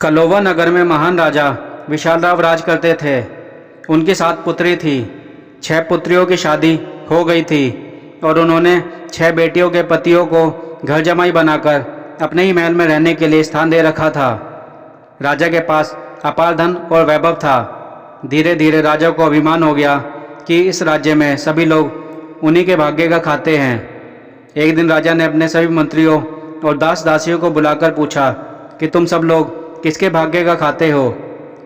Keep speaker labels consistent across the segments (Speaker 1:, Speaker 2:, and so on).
Speaker 1: कलोवा नगर में महान राजा विशालराव राज करते थे। उनकी 7 पुत्री थी। 6 पुत्रियों की शादी हो गई थी और उन्होंने 6 बेटियों के पतियों को घर जमाई बनाकर अपने ही महल में रहने के लिए स्थान दे रखा था। राजा के पास अपार धन और वैभव था। धीरे धीरे राजा को अभिमान हो गया कि इस राज्य में सभी लोग उन्हीं के भाग्य का खाते हैं। एक दिन राजा ने अपने सभी मंत्रियों और दास दासियों को बुलाकर पूछा कि तुम सब लोग किसके भाग्य का खाते हो।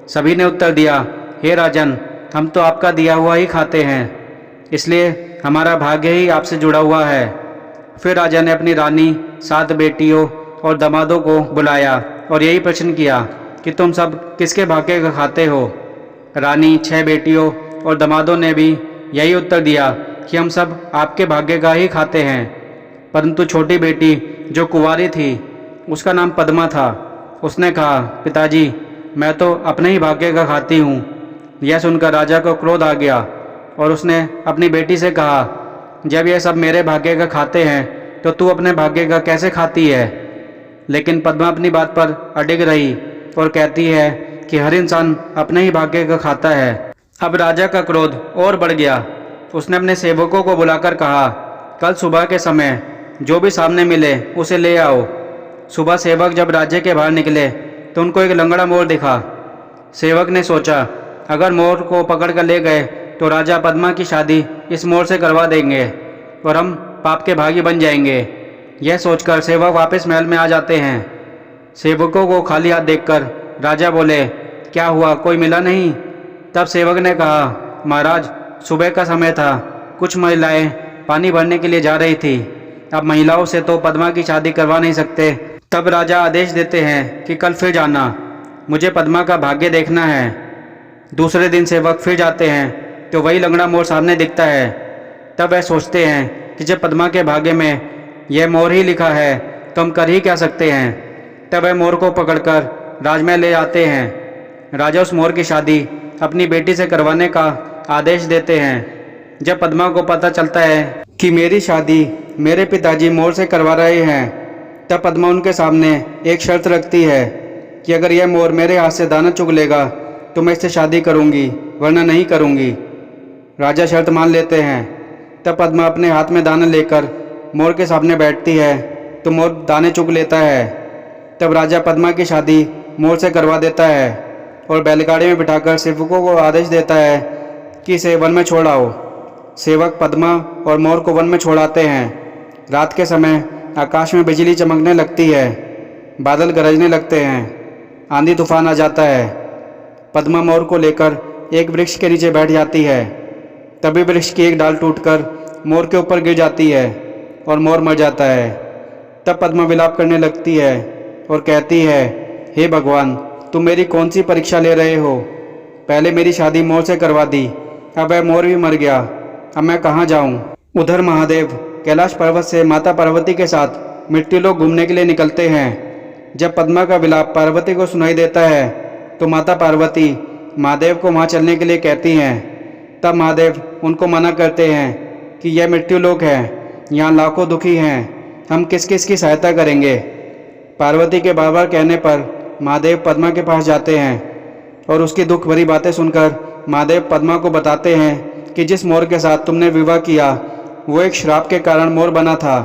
Speaker 1: सभी ने उत्तर दिया, हे राजन, हम तो आपका दिया हुआ ही खाते हैं, इसलिए हमारा भाग्य ही आपसे जुड़ा हुआ है। फिर राजा ने अपनी रानी, 7 बेटियों और दामादों को बुलाया और यही प्रश्न किया कि तुम सब किसके भाग्य का खाते हो। रानी, 6 बेटियों और दामादों ने भी यही उत्तर दिया कि हम सब आपके भाग्य का ही खाते हैं। परंतु छोटी बेटी जो कुंवारी थी, उसका नाम पद्मा था, उसने कहा, पिताजी, मैं तो अपने ही भाग्य का खाती हूँ। यह सुनकर राजा को क्रोध आ गया और उसने अपनी बेटी से कहा, जब यह सब मेरे भाग्य का खाते हैं तो तू अपने भाग्य का कैसे खाती है। लेकिन पद्मा अपनी बात पर अडिग रही और कहती है कि हर इंसान अपने ही भाग्य का खाता है। अब राजा का क्रोध और बढ़ गया। उसने अपने सेवकों को बुलाकर कहा, कल सुबह के समय जो भी सामने मिले उसे ले आओ। सुबह सेवक जब राज्य के बाहर निकले तो उनको एक लंगड़ा मोर दिखा। सेवक ने सोचा, अगर मोर को पकड़ कर ले गए तो राजा पद्मा की शादी इस मोर से करवा देंगे और हम पाप के भागी बन जाएंगे। यह सोचकर सेवक वापस महल में आ जाते हैं। सेवकों को खाली हाथ देखकर राजा बोले, क्या हुआ, कोई मिला नहीं। तब सेवक ने कहा, महाराज, सुबह का समय था, कुछ महिलाएं पानी भरने के लिए जा रही थी। अब महिलाओं से तो पद्मा की शादी करवा नहीं सकते। तब राजा आदेश देते हैं कि कल फिर जाना, मुझे पद्मा का भाग्य देखना है। दूसरे दिन सेवक फिर जाते हैं तो वही लंगड़ा मोर सामने दिखता है। तब वह सोचते हैं कि जब पद्मा के भाग्य में यह मोर ही लिखा है तो हम कर ही क्या सकते हैं। तब वह मोर को पकड़कर राजमहल ले आते हैं। राजा उस मोर की शादी अपनी बेटी से करवाने का आदेश देते हैं। जब पद्मा को पता चलता है कि मेरी शादी मेरे पिताजी मोर से करवा रहे हैं, तब पद्मा उनके सामने एक शर्त रखती है कि अगर यह मोर मेरे हाथ से दाना चुग लेगा तो मैं इससे शादी करूंगी, वरना नहीं करूंगी। राजा शर्त मान लेते हैं। तब पद्मा अपने हाथ में दाना लेकर मोर के सामने बैठती है तो मोर दाने चुग लेता है। तब राजा पद्मा की शादी मोर से करवा देता है और बैलगाड़ी में बिठाकर सेवकों को आदेश देता है कि इसे वन में छोड़ आओ। सेवक पद्मा और मोर को वन में छोड़ाते हैं। रात के समय आकाश में बिजली चमकने लगती है, बादल गरजने लगते हैं, आंधी तूफान आ जाता है। पद्मा मोर को लेकर एक वृक्ष के नीचे बैठ जाती है। तभी वृक्ष की एक डाल टूटकर मोर के ऊपर गिर जाती है और मोर मर जाता है। तब पद्मा विलाप करने लगती है और कहती है, हे भगवान, तुम मेरी कौन सी परीक्षा ले रहे हो। पहले मेरी शादी मोर से करवा दी, अब वह मोर भी मर गया, अब मैं कहाँ जाऊँ। उधर महादेव कैलाश पर्वत से माता पार्वती के साथ मृत्युलोक घूमने के लिए निकलते हैं। जब पद्मा का विलाप पार्वती को सुनाई देता है तो माता पार्वती महादेव को वहाँ चलने के लिए कहती हैं। तब महादेव उनको मना करते हैं कि यह मृत्युलोक है, यहाँ लाखों दुखी हैं, हम किस किस की सहायता करेंगे। पार्वती के बार बार कहने पर महादेव पद्मा के पास जाते हैं और उसकी दुख भरी बातें सुनकर महादेव पद्मा को बताते हैं कि जिस मोर के साथ तुमने विवाह किया वो एक श्राप के कारण मोर बना था।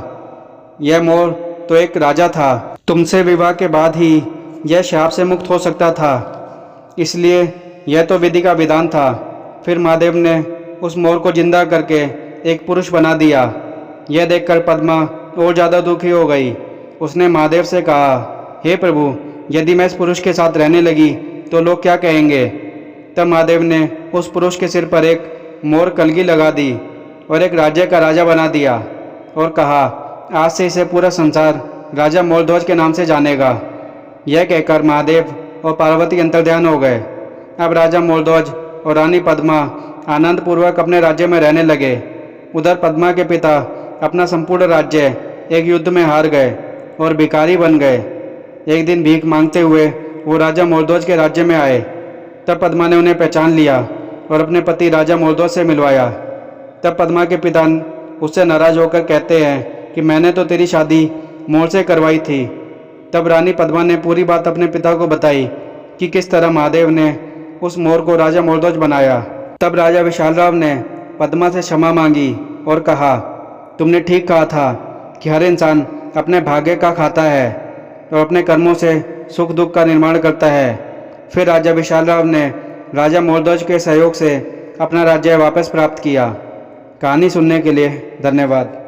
Speaker 1: यह मोर तो एक राजा था, तुमसे विवाह के बाद ही यह श्राप से मुक्त हो सकता था, इसलिए यह तो विधि का विधान था। फिर महादेव ने उस मोर को जिंदा करके एक पुरुष बना दिया। यह देखकर पद्मा और ज़्यादा दुखी हो गई। उसने महादेव से कहा, हे प्रभु, यदि मैं इस पुरुष के साथ रहने लगी तो लोग क्या कहेंगे। तब महादेव ने उस पुरुष के सिर पर एक मोर कलगी लगा दी और एक राज्य का राजा बना दिया और कहा, आज से इसे पूरा संसार राजा मोरध्वज के नाम से जानेगा। यह कहकर महादेव और पार्वती अंतर्ध्यान हो गए। अब राजा मोरध्वज और रानी पद्मा आनंद पूर्वक अपने राज्य में रहने लगे। उधर पद्मा के पिता अपना संपूर्ण राज्य एक युद्ध में हार गए और भिखारी बन गए। एक दिन भीख मांगते हुए वो राजा मोरध्वज के राज्य में आए। तब पद्मा ने उन्हें पहचान लिया और अपने पति राजा मोरध्वज से मिलवाया। तब पद्मा के पिता उससे नाराज होकर कहते हैं कि मैंने तो तेरी शादी मोर से करवाई थी, तब रानी पद्मा ने पूरी बात अपने पिता को बताई कि किस तरह महादेव ने उस मोर को राजा मोरध्वज बनाया। तब राजा विशालराव ने पद्मा से क्षमा मांगी और कहा, तुमने ठीक कहा था कि हर इंसान अपने भाग्य का खाता है और अपने कर्मों से सुख दुख का निर्माण करता है। फिर राजा विशालराव ने राजा मोरध्वज के सहयोग से अपना राज्य वापस प्राप्त किया। कहानी सुनने के लिए धन्यवाद।